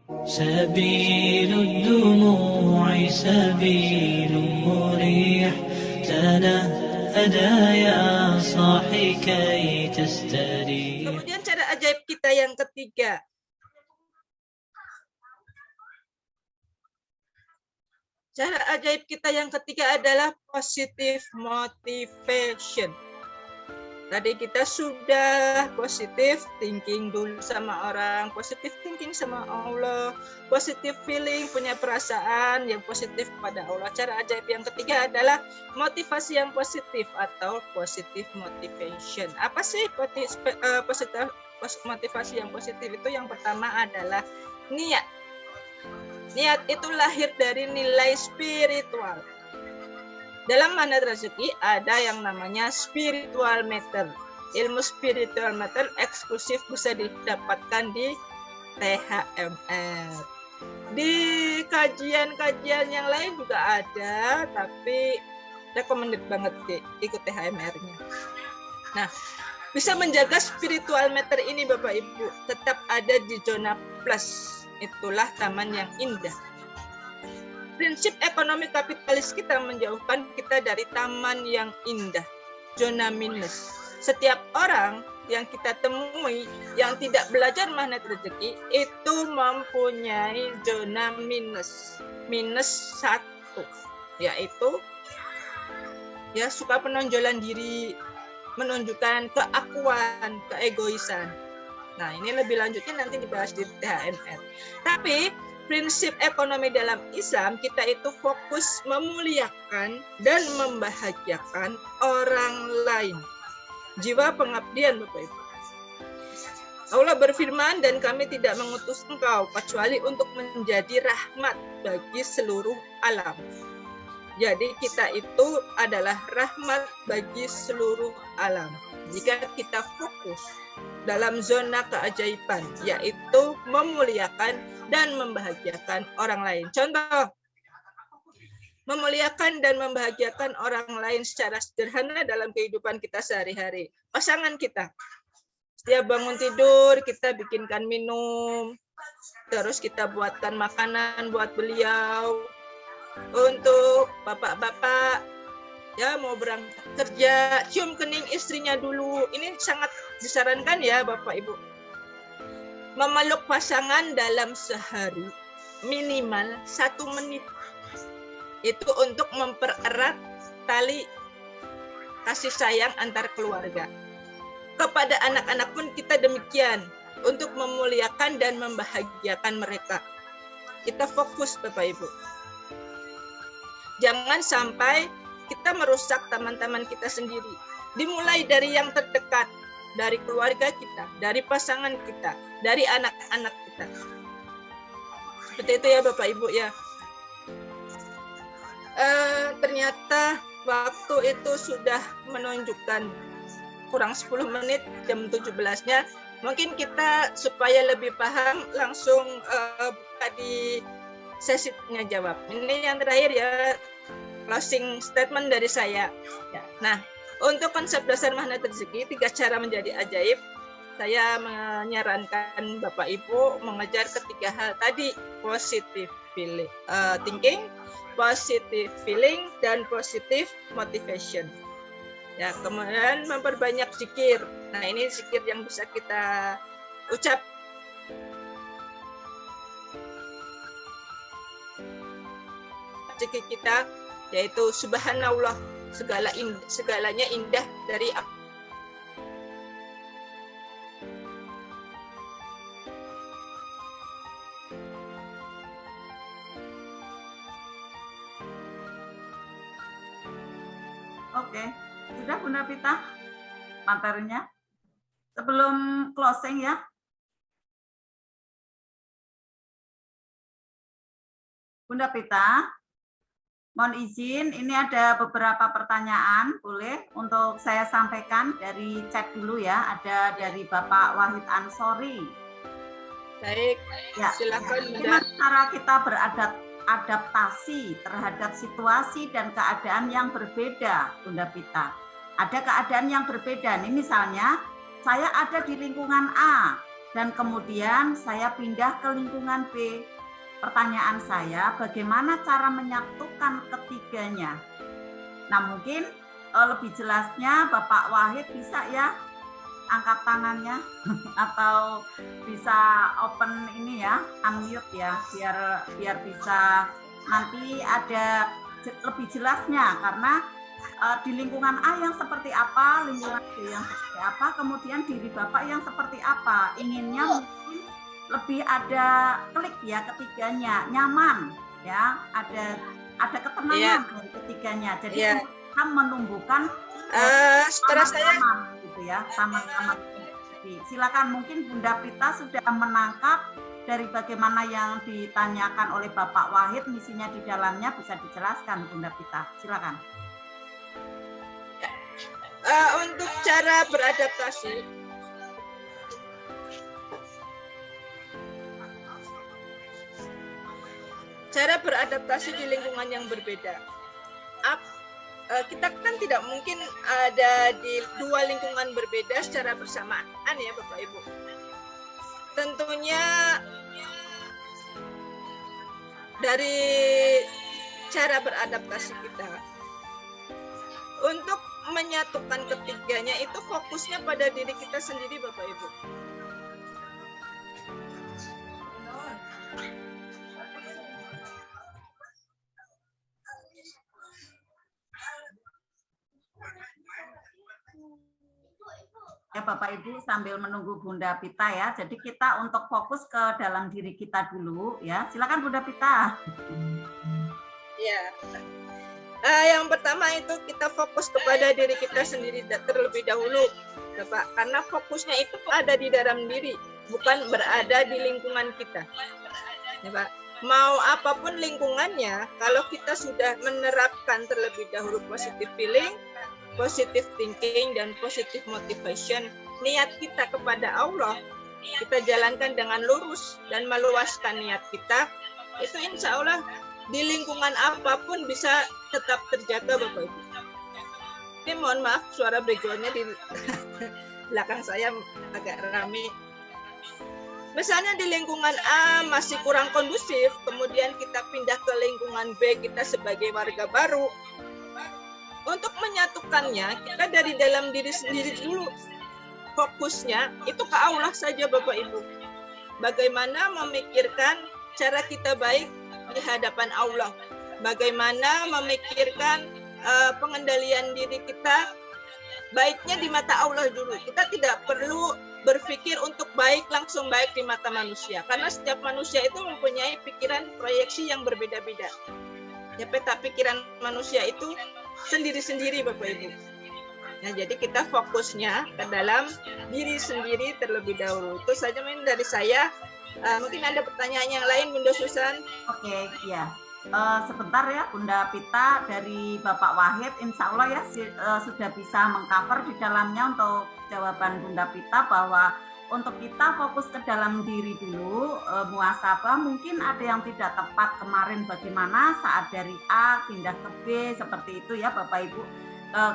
سبيل الدموع سبيل مريح تنهدى يا صاحي كي تستريح. Kemudian cara ajaib kita yang ketiga. Cara ajaib kita yang ketiga adalah positive motivation. Tadi kita sudah positive thinking dulu sama orang, positive thinking sama Allah, positive feeling, punya perasaan yang positif kepada Allah. Cara ajaib yang ketiga adalah motivasi yang positif atau positive motivation. Apa sih motivasi yang positif itu? Yang pertama adalah niat. Niat itu lahir dari nilai spiritual. Dalam Magnet Rezeki ada yang namanya spiritual matter. Ilmu spiritual matter eksklusif bisa didapatkan di THMR. Di kajian-kajian yang lain juga ada, tapi recommended banget ikut THMR-nya. Nah, bisa menjaga spiritual matter ini Bapak Ibu tetap ada di zona plus. Itulah taman yang indah. Prinsip ekonomi kapitalis kita menjauhkan kita dari taman yang indah, zona minus. Setiap orang yang kita temui yang tidak belajar Magnet Rezeki itu mempunyai zona minus 1, yaitu ya suka penonjolan diri, menunjukkan keakuan, keegoisan. Nah, ini lebih lanjutnya nanti dibahas di THMR. Tapi prinsip ekonomi dalam Islam kita itu fokus memuliakan dan membahagiakan orang lain. Jiwa pengabdian Bapak Ibu. Allah berfirman, dan kami tidak mengutus engkau kecuali untuk menjadi rahmat bagi seluruh alam. Jadi kita itu adalah rahmat bagi seluruh alam. Jika kita fokus dalam zona keajaiban, yaitu memuliakan dan membahagiakan orang lain. Contoh, memuliakan dan membahagiakan orang lain secara sederhana dalam kehidupan kita sehari-hari. Pasangan kita, setiap bangun tidur kita bikinkan minum, terus kita buatkan makanan buat beliau. Untuk bapak-bapak ya mau berangkat kerja, cium kening istrinya dulu. Ini sangat disarankan ya Bapak Ibu. Memeluk pasangan dalam sehari minimal 1 menit. Itu untuk mempererat tali kasih sayang antar keluarga. Kepada anak-anak pun kita demikian, untuk memuliakan dan membahagiakan mereka. Kita fokus Bapak Ibu. Jangan sampai kita merusak teman-teman kita sendiri. Dimulai dari yang terdekat, dari keluarga kita, dari pasangan kita, dari anak-anak kita. Seperti itu ya Bapak Ibu ya. Ternyata waktu itu sudah menunjukkan kurang 10 menit, jam 17-nya. Mungkin kita supaya lebih paham langsung buka di sesi tanya jawab. Ini yang terakhir ya, closing statement dari saya. Ya. Nah, untuk konsep dasar Magnet Rezeki, 3 cara menjadi ajaib, saya menyarankan Bapak Ibu mengejar ketiga hal tadi, positive feeling, thinking, positive feeling, dan positive motivation. Ya, kemudian memperbanyak zikir. Nah, ini zikir yang bisa kita ucap. Zikir kita yaitu subhanallah, segalanya indah dari Oke, sudah Bunda Pita materinya? Sebelum closing ya. Bunda Pita, mohon izin, ini ada beberapa pertanyaan, boleh untuk saya sampaikan dari chat dulu ya. Ada dari Bapak Wahid Ansori. Baik, ya, silakan. Gimana cara kita beradaptasi terhadap situasi dan keadaan yang berbeda, Bunda Pita? Ada keadaan yang berbeda, nih misalnya saya ada di lingkungan A, dan kemudian saya pindah ke lingkungan B. Pertanyaan saya, bagaimana cara menyatukan ketiganya? Nah, mungkin lebih jelasnya Bapak Wahid bisa ya angkat tangannya atau bisa open ini ya, unmute ya, biar bisa nanti ada lebih jelasnya, karena di lingkungan A yang seperti apa, lingkungan B yang seperti apa, kemudian diri Bapak yang seperti apa. Inginnya mungkin lebih ada klik ya ketiganya, nyaman ya, ada ketenangan dari ketiganya. Jadi kita menumbuhkan sama-sama gitu ya, sama-sama. Silakan, mungkin Bunda Pita sudah menangkap dari bagaimana yang ditanyakan oleh Bapak Wahid, misinya di dalamnya bisa dijelaskan Bunda Pita. Silakan. Untuk cara beradaptasi, di lingkungan yang berbeda. Kita kan tidak mungkin ada di dua lingkungan berbeda secara bersamaan ya Bapak Ibu. Tentunya dari cara beradaptasi kita untuk menyatukan ketiganya itu fokusnya pada diri kita sendiri Bapak Ibu. Ya Bapak Ibu, sambil menunggu Bunda Pita ya. Jadi kita untuk fokus ke dalam diri kita dulu ya. Silakan Bunda Pita. Ya. Yang pertama itu kita fokus kepada diri kita sendiri terlebih dahulu, Bapak. Karena fokusnya itu ada di dalam diri, bukan berada di lingkungan kita. Ya, Pak. Mau apapun lingkungannya, kalau kita sudah menerapkan terlebih dahulu positive feeling, positive thinking, dan positive motivation, niat kita kepada Allah, kita jalankan dengan lurus dan meluaskan niat kita, itu insya Allah di lingkungan apapun bisa tetap terjaga Bapak Ibu. Ini mohon maaf suara backgroundnya di belakang saya agak ramai. Misalnya di lingkungan A masih kurang kondusif, kemudian kita pindah ke lingkungan B, kita sebagai warga baru. Untuk menyatukannya, kita dari dalam diri sendiri dulu. Fokusnya itu ke Allah saja Bapak Ibu. Bagaimana memikirkan cara kita baik di hadapan Allah. Bagaimana memikirkan pengendalian diri kita baiknya di mata Allah dulu. Kita tidak perlu berpikir untuk baik langsung baik di mata manusia. Karena setiap manusia itu mempunyai pikiran proyeksi yang berbeda-beda. Ya, peta pikiran manusia itu sendiri-sendiri Bapak Ibu. Nah, jadi kita fokusnya ke dalam diri sendiri terlebih dahulu. Itu saja dari saya. Mungkin ada pertanyaan yang lain Bunda Susan? Oke, ya. Sebentar ya Bunda Pita, dari Bapak Wahid, insya Allah ya sudah bisa mengcover di dalamnya untuk jawaban Bunda Pita, bahwa untuk kita fokus ke dalam diri dulu, muhasabah. Mungkin ada yang tidak tepat kemarin, bagaimana saat dari A pindah ke B, seperti itu ya Bapak Ibu.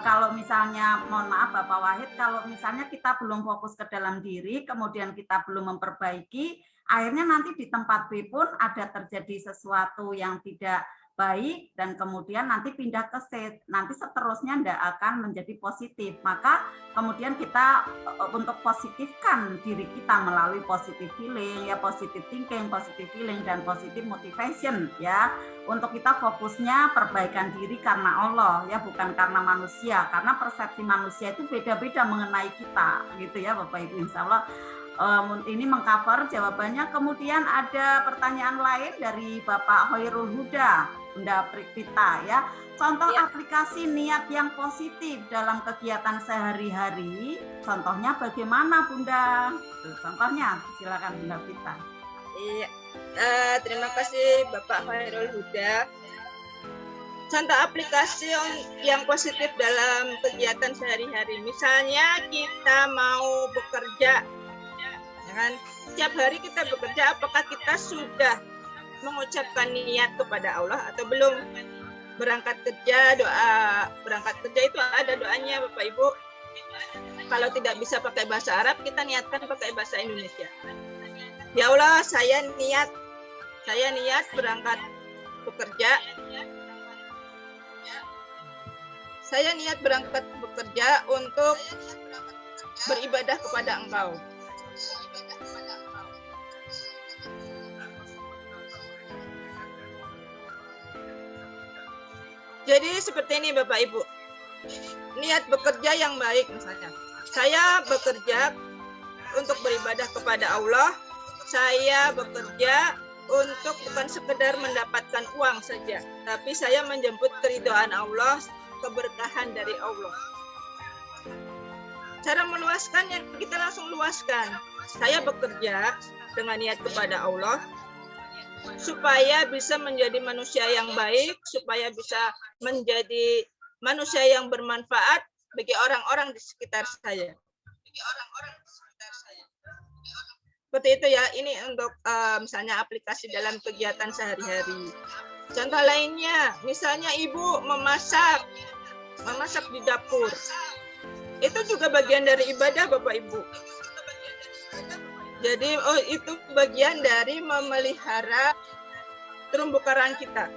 Kalau misalnya, mohon maaf Bapak Wahid, kalau misalnya kita belum fokus ke dalam diri, kemudian kita belum memperbaiki, akhirnya nanti di tempat B pun ada terjadi sesuatu yang tidak baik, dan kemudian nanti pindah ke C, nanti seterusnya tidak akan menjadi positif. Maka kemudian kita untuk positifkan diri kita melalui positive feeling, ya, positive thinking, positive feeling, dan positive motivation ya. Untuk kita fokusnya perbaikan diri karena Allah ya, bukan karena manusia, karena persepsi manusia itu beda-beda mengenai kita gitu ya Bapak Ibu. Insya Allah ini mengcover jawabannya. Kemudian ada pertanyaan lain dari Bapak Hoirul Huda, Bunda Pita ya. Contoh aplikasi niat yang positif dalam kegiatan sehari-hari, contohnya bagaimana Bunda? Contohnya silakan Bunda Pita. Iya, terima kasih Bapak Hoirul Huda. Contoh aplikasi yang positif dalam kegiatan sehari-hari, misalnya kita mau bekerja, kan? Setiap hari kita bekerja, apakah kita sudah mengucapkan niat kepada Allah atau belum? Berangkat kerja, doa berangkat kerja itu ada doanya Bapak Ibu. Kalau tidak bisa pakai bahasa Arab, kita niatkan pakai bahasa Indonesia. Ya Allah, saya niat berangkat bekerja. Saya niat berangkat bekerja untuk beribadah kepada Engkau. Jadi seperti ini Bapak Ibu. Niat bekerja yang baik misalnya. Saya bekerja untuk beribadah kepada Allah. Saya bekerja untuk bukan sekedar mendapatkan uang saja, tapi saya menjemput keridhaan Allah, keberkahan dari Allah. Cara meluaskannya, kita langsung luaskan. Saya bekerja dengan niat kepada Allah, supaya bisa menjadi manusia yang baik, supaya bisa menjadi manusia yang bermanfaat bagi orang-orang di sekitar saya. Seperti itu ya, ini untuk misalnya aplikasi dalam kegiatan sehari-hari. Contoh lainnya, misalnya ibu memasak di dapur. Itu juga bagian dari ibadah Bapak Ibu. Jadi itu bagian dari memelihara terumbu karang kita.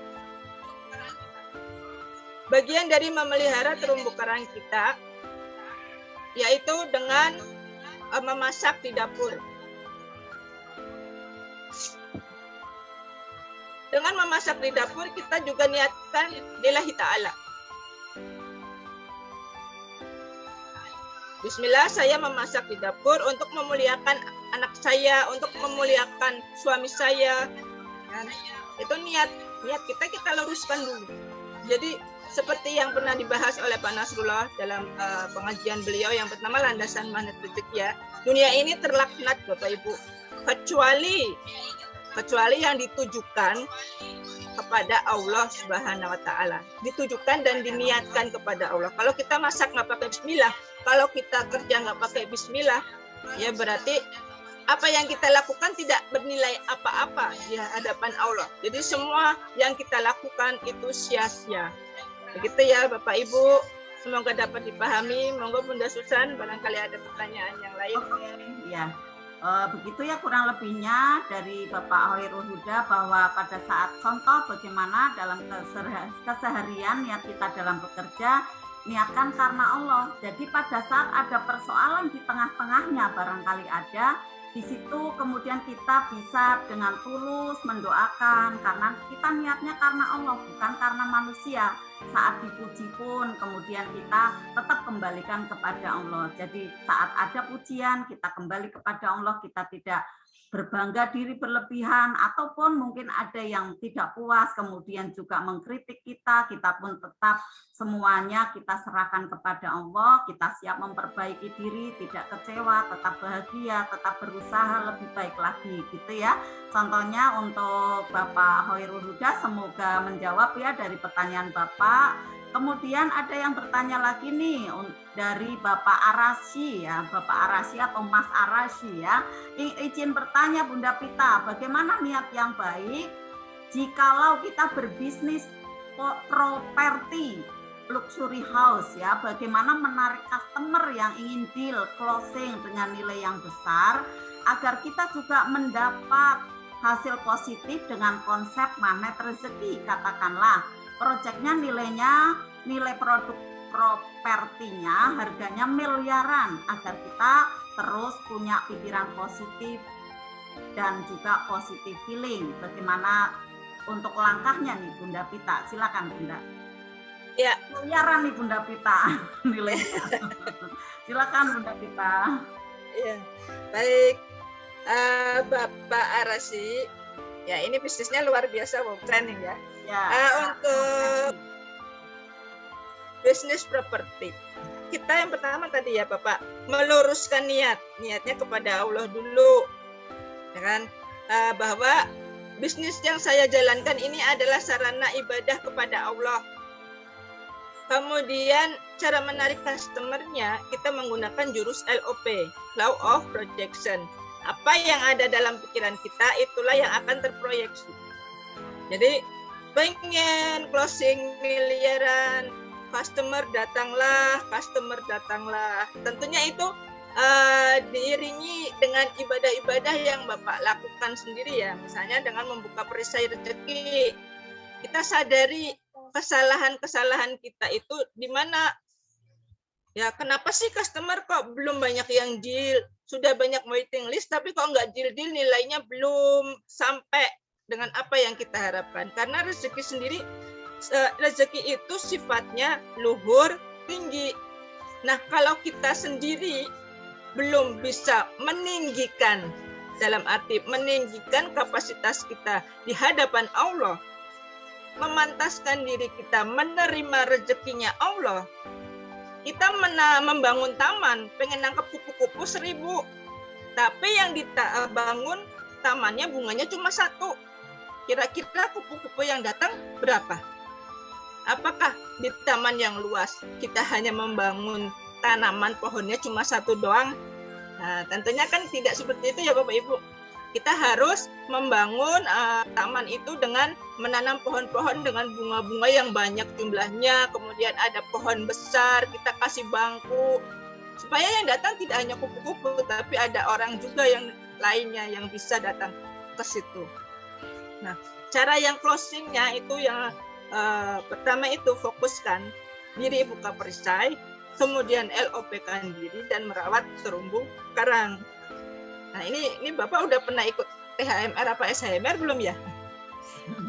Bagian dari memelihara terumbu karang kita yaitu dengan memasak di dapur. Dengan memasak di dapur kita juga niatkan lillahi ta'ala. Bismillah, saya memasak di dapur untuk memuliakan anak saya, untuk memuliakan suami saya. Itu niat kita luruskan dulu. Jadi seperti yang pernah dibahas oleh Pak Nasrullah dalam pengajian beliau yang pertama, landasan magnet rezeki ya. Dunia ini terlaknat Bapak Ibu, kecuali yang ditujukan kepada Allah Subhanahu wa taala. Ditujukan dan diniatkan kepada Allah. Kalau kita masak nggak pakai bismillah, kalau kita kerja nggak pakai bismillah, ya berarti apa yang kita lakukan tidak bernilai apa-apa di hadapan Allah. Jadi semua yang kita lakukan itu sia-sia. Begitu ya Bapak Ibu, semoga dapat dipahami. Monggo Bunda Susan, barangkali ada pertanyaan yang lain. Ya, begitu ya kurang lebihnya dari Bapak Hoirul Huda, bahwa pada saat contoh bagaimana dalam keseharian niat kita dalam bekerja, niatkan karena Allah. Jadi pada saat ada persoalan di tengah-tengahnya barangkali ada, di situ kemudian kita bisa dengan tulus mendoakan karena kita niatnya karena Allah, bukan karena manusia. Saat dipuji pun kemudian kita tetap kembalikan kepada Allah. Jadi saat ada pujian kita kembali kepada Allah, kita tidak berbangga diri berlebihan, ataupun mungkin ada yang tidak puas kemudian juga mengkritik kita pun tetap semuanya kita serahkan kepada Allah, kita siap memperbaiki diri, tidak kecewa, tetap bahagia, tetap berusaha lebih baik lagi gitu ya. Contohnya untuk Bapak Hoirul Huda, semoga menjawab ya dari pertanyaan Bapak. Kemudian ada yang bertanya lagi nih dari Bapak Arasy ya, Bapak Arasy atau Mas Arasy ya. Izin bertanya Bunda Pita, bagaimana niat yang baik jikalau kita berbisnis properti luxury house ya, bagaimana menarik customer yang ingin deal closing dengan nilai yang besar agar kita juga mendapat hasil positif dengan konsep magnet rezeki. Katakanlah proyeknya nilai produk propertinya harganya miliaran, agar kita terus punya pikiran positif dan juga positif feeling. Bagaimana untuk langkahnya nih Bunda Pita? Silakan Bunda. Ya, miliaran nih Bunda Pita nilainya. Silakan Bunda Pita. Ya, baik. Bapak Arasy, ya ini bisnisnya luar biasa, wow, training ya. Untuk bisnis properti, kita yang pertama tadi ya Bapak, meluruskan niatnya kepada Allah dulu, ya kan? Bahwa bisnis yang saya jalankan ini adalah sarana ibadah kepada Allah. Kemudian cara menarik customernya, kita menggunakan jurus LOP, Law of Projection. Apa yang ada dalam pikiran kita, itulah yang akan terproyeksi. Jadi pengen closing miliaran, customer datanglah, customer datanglah. Tentunya itu diiringi dengan ibadah-ibadah yang Bapak lakukan sendiri ya. Misalnya dengan membuka perisai rezeki. Kita sadari kesalahan-kesalahan kita itu di mana ya, kenapa sih customer kok belum banyak yang deal? Sudah banyak waiting list tapi kok nggak deal-deal, nilainya belum sampai dengan apa yang kita harapkan. Karena rezeki sendiri, rezeki itu sifatnya luhur, tinggi. Nah, kalau kita sendiri belum bisa meninggikan, dalam arti meninggikan kapasitas kita di hadapan Allah, memantaskan diri kita menerima rezekinya Allah. Kita membangun taman, pengen nangkep kupu-kupu 1000, tapi yang dibangun tamannya bunganya cuma 1. Kira-kira kupu-kupu yang datang berapa? Apakah di taman yang luas kita hanya membangun tanaman pohonnya cuma 1 doang? Nah, tentunya kan tidak seperti itu ya Bapak Ibu. Kita harus membangun taman itu dengan menanam pohon-pohon dengan bunga-bunga yang banyak jumlahnya, kemudian ada pohon besar, kita kasih bangku, supaya yang datang tidak hanya kupu-kupu, tapi ada orang juga yang lainnya yang bisa datang ke situ. Nah, cara yang closingnya itu yang pertama itu fokuskan diri, buka perisai, kemudian LOP-kan diri dan merawat terumbu karang. Nah, ini Bapak udah pernah ikut THMR apa SHMR belum ya?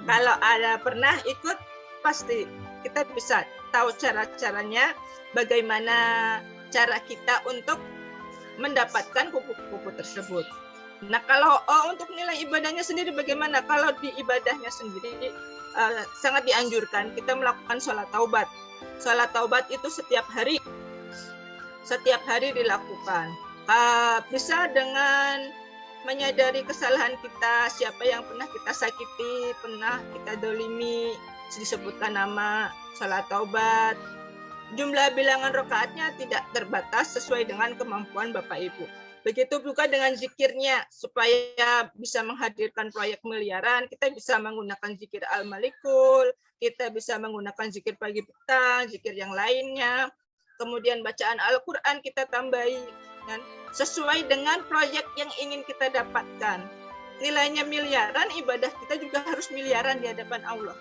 Kalau ada pernah ikut, pasti kita bisa tahu cara-caranya, bagaimana cara kita untuk mendapatkan kupu-kupu tersebut. Nah, kalau untuk nilai ibadahnya sendiri bagaimana? Kalau di ibadahnya sendiri sangat dianjurkan kita melakukan sholat taubat. Sholat taubat itu setiap hari dilakukan. Bisa dengan menyadari kesalahan kita, siapa yang pernah kita sakiti, pernah kita dolimi, disebutkan nama, sholat taubat. Jumlah bilangan rakaatnya tidak terbatas sesuai dengan kemampuan Bapak Ibu. Begitu juga dengan zikirnya, supaya bisa menghadirkan proyek miliaran, kita bisa menggunakan zikir Al-Malikul, kita bisa menggunakan zikir pagi petang, zikir yang lainnya. Kemudian bacaan Al-Quran kita tambahi, kan? Sesuai dengan proyek yang ingin kita dapatkan. Nilainya miliaran, ibadah kita juga harus miliaran di hadapan Allah.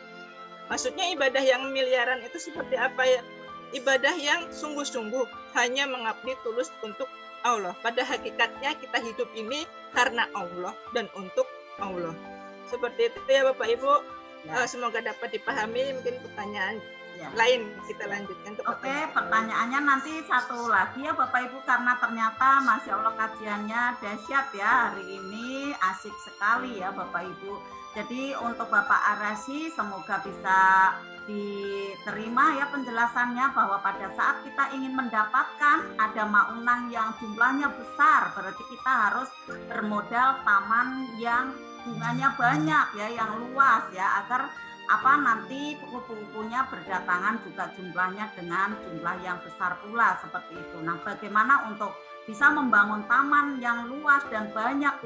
Maksudnya ibadah yang miliaran itu seperti apa ya? Ibadah yang sungguh-sungguh hanya mengabdi tulus untuk Allah. Pada hakikatnya kita hidup ini karena Allah dan untuk Allah. Seperti itu ya Bapak Ibu. Ya. Semoga dapat dipahami. Mungkin pertanyaan lain kita lanjutkan ke pertanyaannya nanti satu lagi ya Bapak Ibu, karena ternyata Masya Allah kajiannya dahsyat ya hari ini, asik sekali ya Bapak Ibu. Jadi untuk Bapak Arasi semoga bisa diterima ya penjelasannya, bahwa pada saat kita ingin mendapatkan ada maunang yang jumlahnya besar, berarti kita harus bermodal taman yang bunganya banyak ya, yang luas ya, agar nanti kupu-kupunya berdatangan juga jumlahnya dengan jumlah yang besar pula seperti itu. Nah, bagaimana untuk bisa membangun taman yang luas dan banyak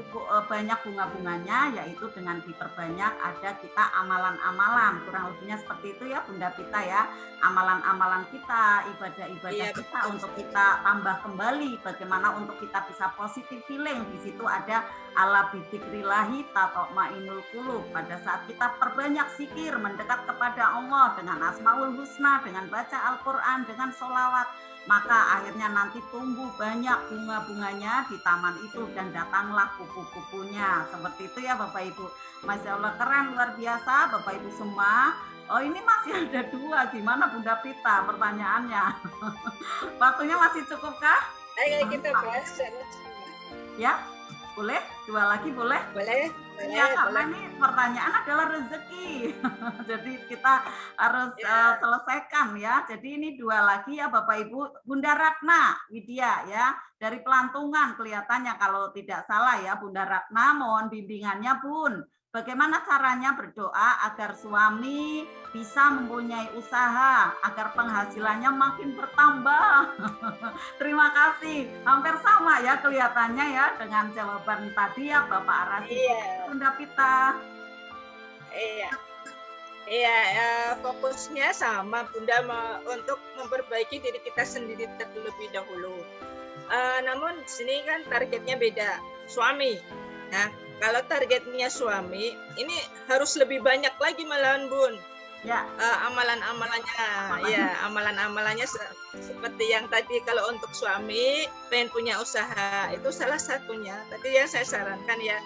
bunga-bunganya, yaitu dengan diperbanyak ada kita amalan-amalan, kurang lebihnya seperti itu ya Bunda Pita ya, amalan-amalan kita, ibadah-ibadah kita untuk kita tambah kembali, bagaimana untuk kita bisa positive feeling. Di situ ada ala bidzikrillahi tatmainnul qulub. Pada saat kita perbanyak zikir, mendekat kepada Allah dengan Asmaul Husna, dengan baca Al-Quran, dengan sholawat, maka akhirnya nanti tumbuh banyak bunga-bunganya di taman itu dan datanglah kupu-kupunya. Seperti itu ya Bapak Ibu. Masya Allah, keren, luar biasa Bapak Ibu semua. Oh, ini masih ada 2, gimana Bunda Pita pertanyaannya? Waktunya masih cukup kah? Ayo kita bahas. Ya, boleh? 2 lagi boleh? Boleh. Ya, karena ini pertanyaan adalah rezeki. Jadi kita harus selesaikan ya. Jadi ini 2 lagi ya Bapak Ibu. Bunda Ratna Widya ya, dari Pelantungan kelihatannya kalau tidak salah ya Bunda Ratna, mohon bimbingannya Bun. Bagaimana caranya berdoa agar suami bisa mempunyai usaha, agar penghasilannya makin bertambah? Terima kasih. Hampir sama ya kelihatannya ya dengan jawaban tadi ya Bapak Arasi. Iya. Bunda Pita. Iya. Iya, fokusnya sama Bunda untuk memperbaiki diri kita sendiri terlebih dahulu. Namun di sini kan targetnya beda, suami. Nah, kalau targetnya suami, ini harus lebih banyak lagi malahan Bun. Ya. Amalan-amalannya, ya amalan-amalannya seperti yang tadi kalau untuk suami pengen punya usaha itu salah satunya. Tadi yang saya sarankan ya.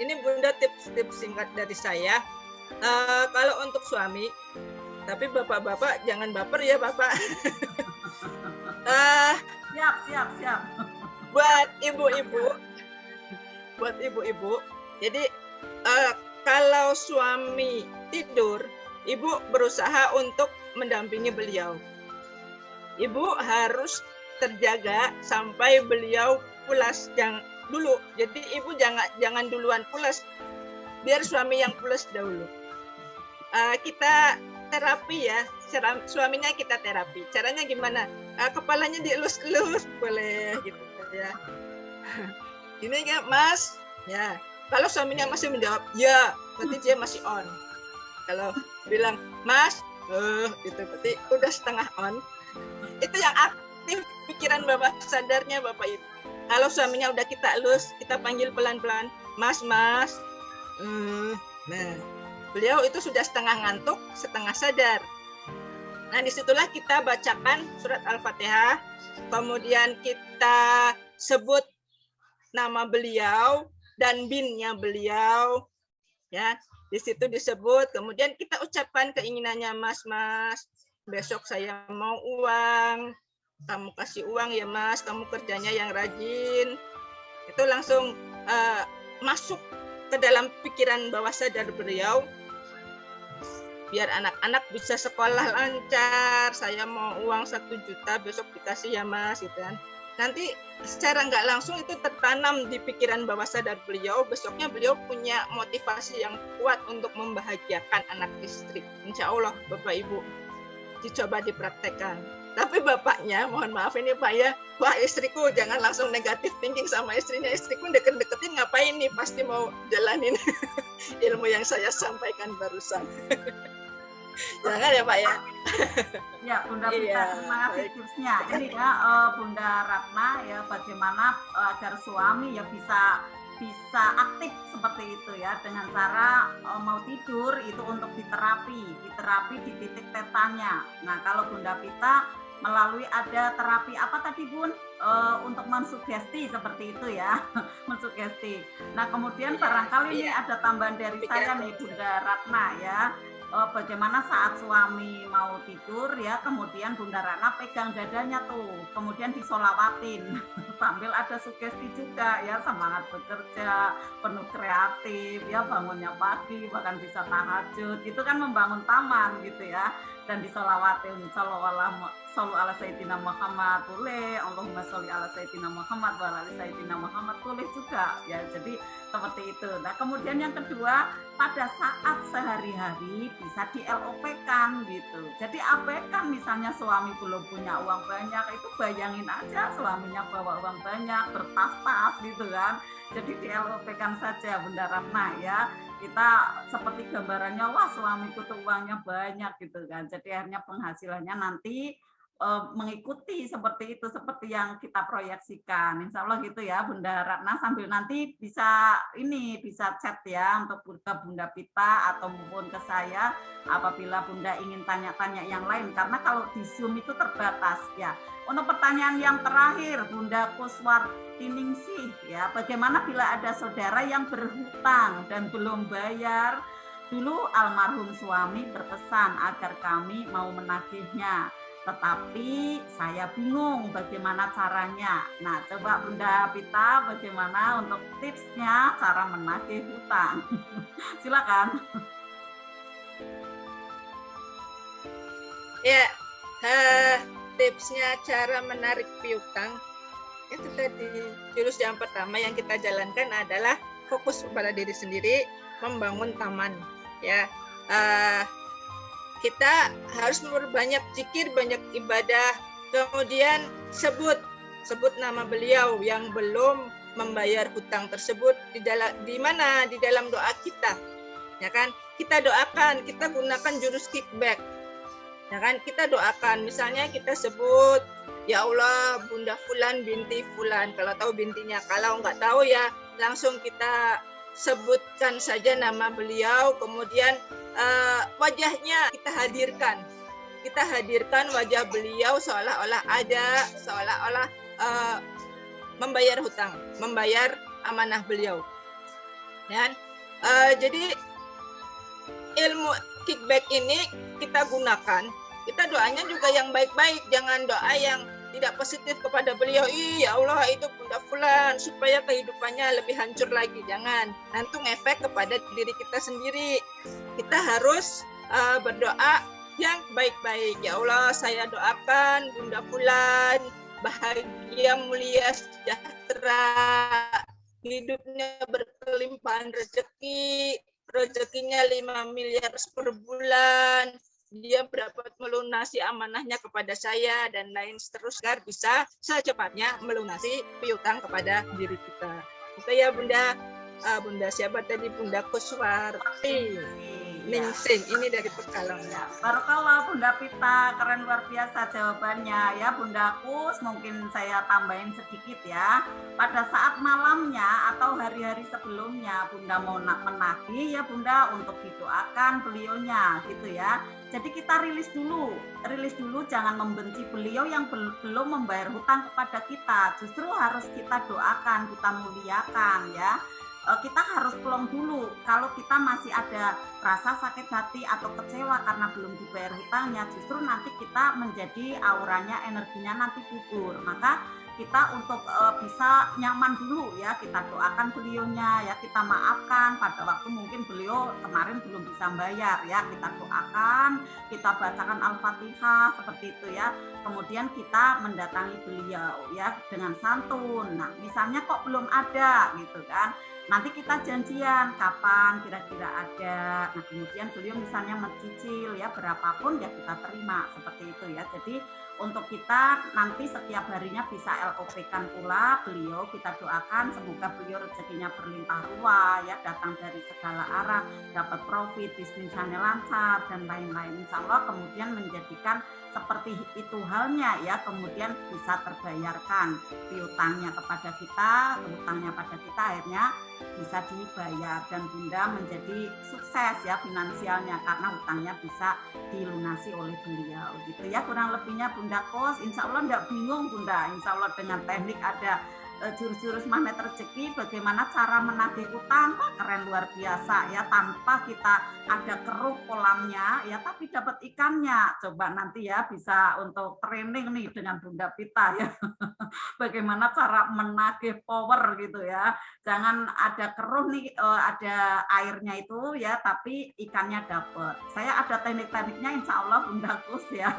Ini Bunda tips-tips singkat dari saya. Kalau untuk suami, tapi bapak-bapak jangan baper ya bapak. Siap. Buat ibu-ibu, jadi kalau suami tidur, ibu berusaha untuk mendampingi beliau. Ibu harus terjaga sampai beliau pulas dulu. Jadi ibu jangan duluan pulas, biar suami yang pulas dahulu. Kita terapi ya, suaminya kita terapi. Caranya gimana? Kepalanya dielus-elus boleh gitu ya. Ini ya Mas, ya. Kalau suaminya masih menjawab ya, berarti dia masih on. Kalau bilang Mas, itu berarti udah setengah on. Itu yang aktif pikiran bawah sadarnya Bapak Ibu. Kalau suaminya udah kita elus, kita panggil pelan-pelan, Mas. Nah, beliau itu sudah setengah ngantuk, setengah sadar. Nah, disitulah kita bacakan surat Al-Fatihah, kemudian kita sebut nama beliau dan binnya beliau, ya. Di situ disebut, kemudian kita ucapkan keinginannya, Mas, besok saya mau uang, kamu kasih uang ya Mas, kamu kerjanya yang rajin. Itu langsung masuk ke dalam pikiran bawah sadar beliau, biar anak-anak bisa sekolah lancar. Saya mau uang 1 juta besok dikasih ya Mas, gitu kan. Nanti secara nggak langsung itu tertanam di pikiran bawah sadar beliau. Besoknya beliau punya motivasi yang kuat untuk membahagiakan anak istri. Insya Allah Bapak Ibu, dicoba dipraktekkan. Tapi bapaknya, mohon maaf ini Pak ya, wah istriku jangan langsung negatif thinking sama istrinya. Istriku deket-deketin ngapain nih, pasti mau jalanin ilmu yang saya sampaikan barusan. Jangan ya Pak ya. Ya Bunda Pita, terima kasih tipsnya. Ini ya Bunda Ratna ya, bagaimana agar suami ya bisa aktif seperti itu ya, dengan cara mau tidur itu untuk diterapi di titik tetanya. Nah kalau Bunda Pita melalui ada terapi apa tadi Bun, untuk mensugesti seperti itu ya, mensugesti. Nah kemudian barangkali ini ada tambahan dari saya nih Bunda Ratna ya. Bagaimana saat suami mau tidur ya, kemudian Bunda Ratna pegang dadanya tuh, kemudian disolawatin sambil ada sugesti juga ya, semangat bekerja, penuh kreatif ya, bangunnya pagi bahkan bisa tahajud, itu kan membangun taman gitu ya. Dan disolawatin sallu ala sayyidina Muhammad boleh, Allahumma sholli ala sayyidina Muhammad wa ala sayyidina Muhammad boleh juga ya. Jadi seperti itu. Nah kemudian yang kedua, pada saat sehari-hari bisa di LOP-kan gitu. Jadi abaikan misalnya suami belum punya uang banyak, itu bayangin aja suaminya bawa uang banyak, bertas-tas gitu kan. Jadi di LOP-kan saja Bunda Ratna ya. Kita seperti gambarannya, wah suamiku tuh uangnya banyak gitu kan. Jadi akhirnya penghasilannya nanti mengikuti seperti itu, seperti yang kita proyeksikan. Insya Allah gitu ya Bunda Ratna, sambil nanti bisa chat ya untuk ke Bunda Pita atau maupun ke saya apabila Bunda ingin tanya-tanya yang lain, karena kalau di Zoom itu terbatas ya. Untuk pertanyaan yang terakhir Bunda Kuswartiningsih ya, bagaimana bila ada saudara yang berhutang dan belum bayar? Dulu almarhum suami berpesan agar kami mau menagihnya, tetapi saya bingung bagaimana caranya. Nah, coba Bunda Pita bagaimana untuk tipsnya cara menagih hutang. Silakan. Ya, tipsnya cara menarik piutang itu tadi, jurus yang pertama yang kita jalankan adalah fokus pada diri sendiri, membangun taman ya. Kita harus memperbanyak zikir, banyak ibadah, kemudian sebut nama beliau yang belum membayar hutang tersebut di mana di dalam doa kita. ya kan? Kita doakan, kita gunakan jurus kickback, ya kan? Kita doakan, misalnya kita sebut, ya Allah, Bunda Fulan binti Fulan. Kalau tahu bintinya, kalau nggak tahu ya langsung kita sebutkan saja nama beliau, kemudian wajahnya kita hadirkan. Kita hadirkan wajah beliau seolah-olah ada, seolah-olah membayar hutang, membayar amanah beliau. Dan jadi ilmu kickback ini kita gunakan, kita doanya juga yang baik-baik, jangan doa yang tidak positif kepada beliau. Ya Allah, itu Bunda Fulan supaya kehidupannya lebih hancur lagi. Jangan, nanti ngefek kepada diri kita sendiri. Kita harus berdoa yang baik-baik. Ya Allah, saya doakan Bunda Fulan bahagia, mulia, sejahtera, hidupnya berkelimpahan rezeki, rezekinya 5 miliar per bulan, dia dapat melunasi amanahnya kepada saya dan lain seterusnya, agar bisa secepatnya melunasi piutang kepada diri kita. Itu ya Bunda. Bunda siapa tadi? Bunda Kuswarti Ningsing, ini dari Pekalongan. Barakallah Bunda Pita, keren luar biasa jawabannya ya Bunda Kus. Mungkin saya tambahin sedikit ya. Pada saat malamnya atau hari-hari sebelumnya Bunda mau menagih ya Bunda untuk didoakan beliaunya gitu ya. Jadi kita rilis dulu, jangan membenci beliau yang belum membayar hutang kepada kita. Justru harus kita doakan, kita muliakan ya. Kita harus plong dulu. Kalau kita masih ada rasa sakit hati atau kecewa karena belum dibayar hutangnya, justru nanti kita menjadi auranya, energinya nanti gugur. Maka kita untuk bisa nyaman dulu ya, kita doakan beliaunya ya, kita maafkan pada waktu mungkin beliau kemarin belum bisa bayar ya, kita doakan, kita bacakan Al-Fatihah seperti itu ya. Kemudian kita mendatangi beliau ya dengan santun. Nah, misalnya kok belum ada gitu kan. Nanti kita janjian kapan kira-kira ada. Nah, kemudian beliau misalnya mencicil ya berapapun ya kita terima seperti itu ya. Jadi untuk kita nanti setiap harinya bisa LOP-kan pula beliau, kita doakan semoga beliau rezekinya berlimpah ruah ya, datang dari segala arah, dapat profit, bisnisnya lancar dan lain-lain. Insya Allah kemudian menjadikan seperti itu halnya ya, kemudian bisa terbayarkan piutangnya kepada kita, hutangnya pada kita akhirnya bisa dibayar dan Bunda menjadi sukses ya finansialnya karena hutangnya bisa dilunasi oleh beliau gitu ya, kurang lebihnya Bunda Kos. Insya Allah enggak bingung Bunda, Insya Allah dengan teknik ada jurus-jurus magnet rezeki, bagaimana cara menagih utang, keren luar biasa ya, tanpa kita ada keruh kolamnya ya, tapi dapat ikannya. Coba nanti ya bisa untuk training nih dengan Bunda Pita ya, bagaimana cara menagih power gitu ya, jangan ada keruh nih, ada airnya itu ya, tapi ikannya dapat. Saya ada teknik-tekniknya Insya Allah Bunda Kus ya,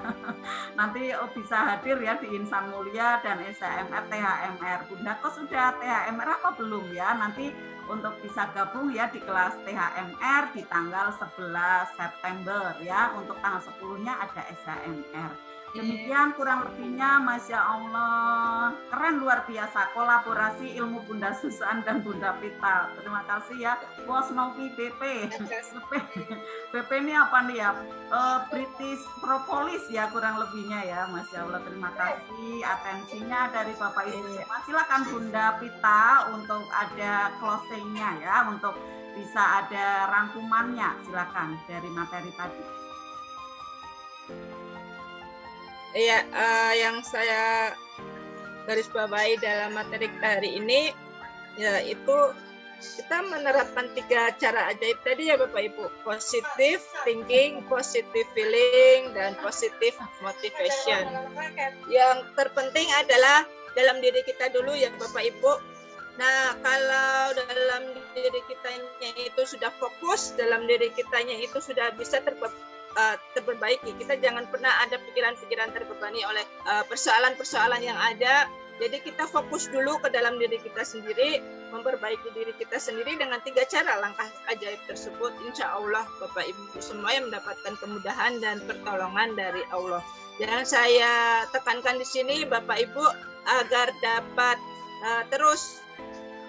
nanti bisa hadir ya di Insan Mulia dan SHMR THMR. Bunda Kos sudah THMR apa belum ya? Nanti untuk bisa gabung ya di kelas THMR di tanggal 11 September ya. Untuk tanggal 10-nya ada SHMR. Demikian kurang lebihnya, Masya Allah. Keren luar biasa kolaborasi ilmu Bunda Susan dan Bunda Pita. Terima kasih ya. Bos Novi BP. BP ini apa nih ya? British Propolis ya kurang lebihnya ya. Masya Allah, terima kasih atensinya dari Bapak Ibu semua. Silakan Bunda Pita untuk ada closingnya ya, untuk bisa ada rangkumannya. Silakan dari materi tadi. Iya, yang saya garis bawahi dalam materi hari ini yaitu kita menerapkan 3 cara ajaib tadi ya Bapak Ibu, positive thinking, positive feeling, dan positive motivation. Yang terpenting adalah dalam diri kita dulu ya Bapak Ibu. Nah, kalau dalam diri kitanya itu sudah fokus, dalam diri kitanya itu sudah bisa terperbaiki. Kita jangan pernah ada pikiran-pikiran terbebani oleh persoalan-persoalan yang ada. Jadi kita fokus dulu ke dalam diri kita sendiri, memperbaiki diri kita sendiri dengan 3 cara langkah ajaib tersebut. Insya Allah Bapak Ibu semua yang mendapatkan kemudahan dan pertolongan dari Allah. Yang saya tekankan di sini Bapak Ibu agar dapat terus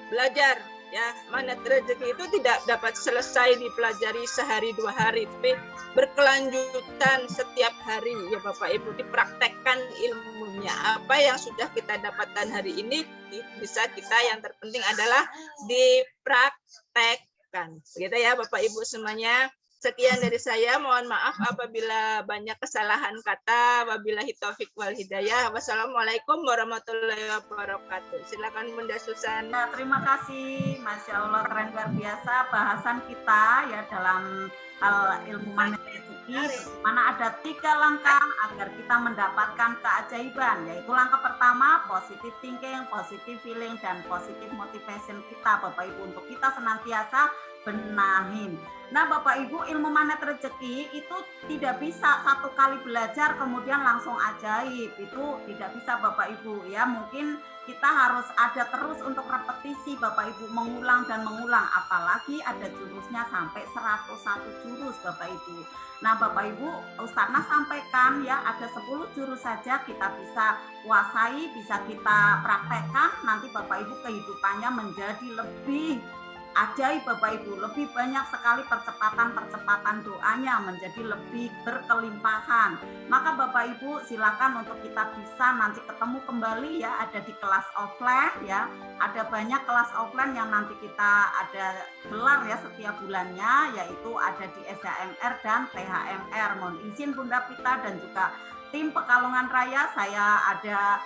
belajar Ya, manat rezeki itu tidak dapat selesai dipelajari sehari 2 hari, tapi berkelanjutan setiap hari ya Bapak Ibu, dipraktekkan ilmunya. Apa yang sudah kita dapatkan hari ini bisa kita, yang terpenting adalah dipraktekkan. Begitu ya Bapak Ibu semuanya. Sekian dari saya, mohon maaf apabila banyak kesalahan kata. Wabillahi taufik wal hidayah. Wassalamualaikum warahmatullahi wabarakatuh. Silakan Bunda Susan. Nah, terima kasih, Masya Allah, keren luar biasa bahasan kita ya dalam hal ilmu manat rezeki, mana ada 3 langkah agar kita mendapatkan keajaiban, yaitu langkah pertama positive thinking, positive feeling, dan positive motivation kita Bapak Ibu, untuk kita senantiasa benahin. Nah Bapak Ibu, ilmu manat rezeki itu tidak bisa satu kali belajar kemudian langsung ajaib, itu tidak bisa Bapak Ibu ya. Mungkin kita harus ada terus untuk repetisi Bapak Ibu, mengulang dan mengulang, apalagi ada jurusnya sampai 101 jurus Bapak Ibu. Nah Bapak Ibu, Ustazah sampaikan ya, ada 10 jurus saja kita bisa kuasai, bisa kita praktekkan, nanti Bapak Ibu kehidupannya menjadi lebih ajaib Bapak Ibu, lebih banyak sekali percepatan doanya, menjadi lebih berkelimpahan. Maka Bapak Ibu silakan untuk kita bisa nanti ketemu kembali ya, ada di kelas offline ya, ada banyak kelas offline yang nanti kita ada gelar ya setiap bulannya, yaitu ada di SHMR dan THMR. Mohon izin Bunda Pita dan juga tim Pekalongan Raya, saya ada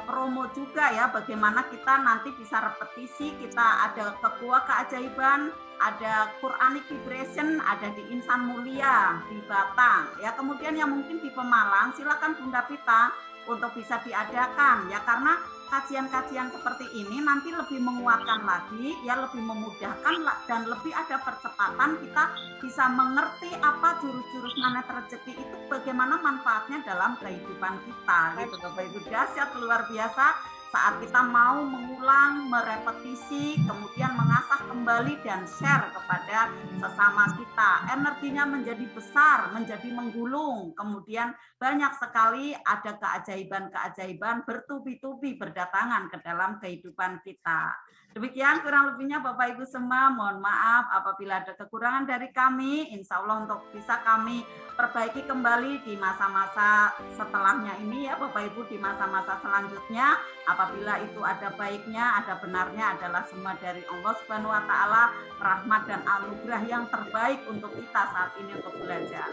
promo juga ya, bagaimana kita nanti bisa repetisi. Kita ada Kebuah Keajaiban, ada Quranic Vibration, ada di Insan Mulia di Batang ya. Kemudian yang mungkin di Pemalang, silakan Bunda Pita untuk bisa diadakan ya, karena kajian-kajian seperti ini nanti lebih menguatkan lagi ya, lebih memudahkan dan lebih ada percepatan, kita bisa mengerti apa jurus-jurus manat rezeki itu, bagaimana manfaatnya dalam kehidupan kita gitu Bapak Ibu. Dahsyat luar biasa saat kita mau mengulang, merepetisi, kemudian mengasah kembali dan share kepada sesama kita. Energinya menjadi besar, menjadi menggulung, kemudian banyak sekali ada keajaiban-keajaiban bertubi-tubi berdatangan ke dalam kehidupan kita. Demikian kurang lebihnya Bapak Ibu semua, mohon maaf apabila ada kekurangan dari kami. Insya Allah untuk bisa kami perbaiki kembali di masa-masa setelahnya ini ya Bapak Ibu, di masa-masa selanjutnya. Apabila itu ada baiknya, ada benarnya, adalah semua dari Allah Subhanahu wa Ta'ala, rahmat dan anugerah yang terbaik untuk kita saat ini untuk belajar.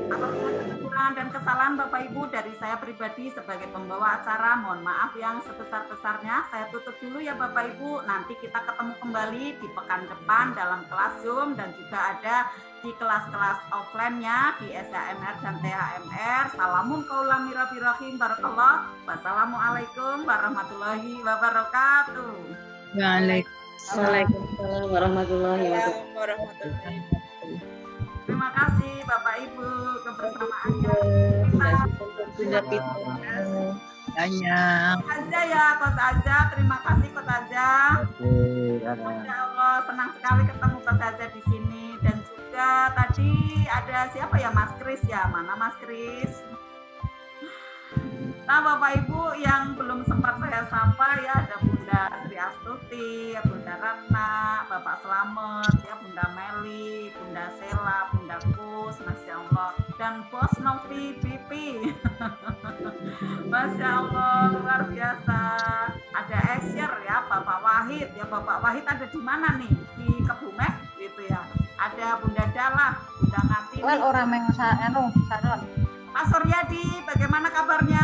Apabila ada kekurangan dan kesalahan Bapak Ibu dari saya pribadi sebagai pembawa acara, mohon maaf yang sebesar-besarnya. Saya tutup dulu ya Bapak Ibu. Nanti kita ketemu kembali di pekan depan dalam kelas Zoom dan juga ada di kelas-kelas offline-nya di SHMR dan THMR. Salamun qaulami rabbil rahim, barakallah. Wassalamualaikum warahmatullahi wabarakatuh. Waalaikumsalam warahmatullahi wabarakatuh. Terima kasih Bapak Ibu kebersamaannya. Sudah kita banyak. Aja ya Coach Aja, terima kasih Coach Aja. Masya Allah, senang sekali ketemu Coach Aja di sini. Dan juga tadi ada siapa ya, Mas Kris ya, mana Mas Kris? Nah Bapak Ibu yang belum sempat saya sapa ya, ada Bunda Sri Astuti, Bunda Ratna, Bapak Slamet, ya Bunda Meli, Bunda Sela, Bunda Kus, Masya Allah, dan Bos Novi Pipi. Masya Allah, luar biasa. Ada Esyer ya, Bapak Wahid ya, Bapak Wahid ada di mana nih? Di Kebumen gitu ya. Ada Bunda Dalah, Bunda Ngatini. orang yang salon. Pak Suryadi, bagaimana kabarnya?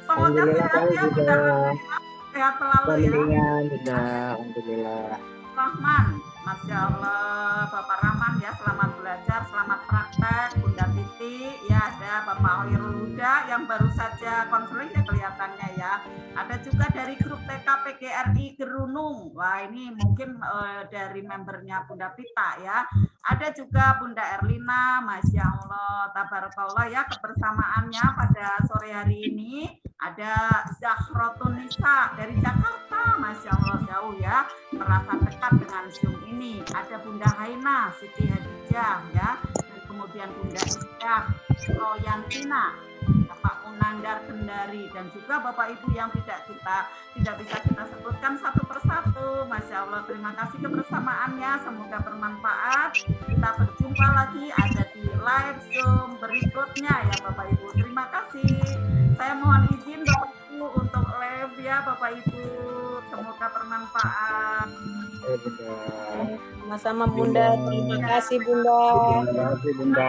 Semoga sehat ya, Bunda Rahman. Sehat selalu ya. Alhamdulillah. Rahman, Masya Allah, Bapak Rahman ya, selamat belajar, selamat praktek. Bunda Titi, ya ada Bapak Hoirul Huda yang baru saja konseling ya kelihatannya ya. Ada juga dari grup TK PGRI Gerunung. Wah ini mungkin dari membernya Bunda Pita ya. Ada juga Bunda Erlina, Masya Allah, tabarakallah ya kebersamaannya pada sore hari ini. Ada Zahratun Nisa dari Jakarta, Masya Allah jauh ya, merasa dekat dengan Zoom ini. Ada Bunda Haina, Siti Hadijah ya, dan kemudian Bunda Indah, Royantina, Bapak Munandar Gendari, dan juga Bapak Ibu yang tidak bisa kita sebutkan satu persatu. Masya Allah, terima kasih kebersamaannya, semoga bermanfaat. Kita berjumpa lagi ada di live Zoom berikutnya ya Bapak Ibu. Terima kasih. Saya mohon izin Bapak Ibu untuk live ya Bapak Ibu. Semoga bermanfaat. Sama-sama Bunda. Terima kasih Bunda. Terima kasih Bunda.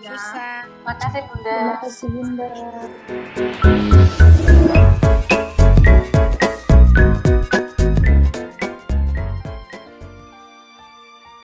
Ya. Terima kasih Bunda. Terima kasih Bunda.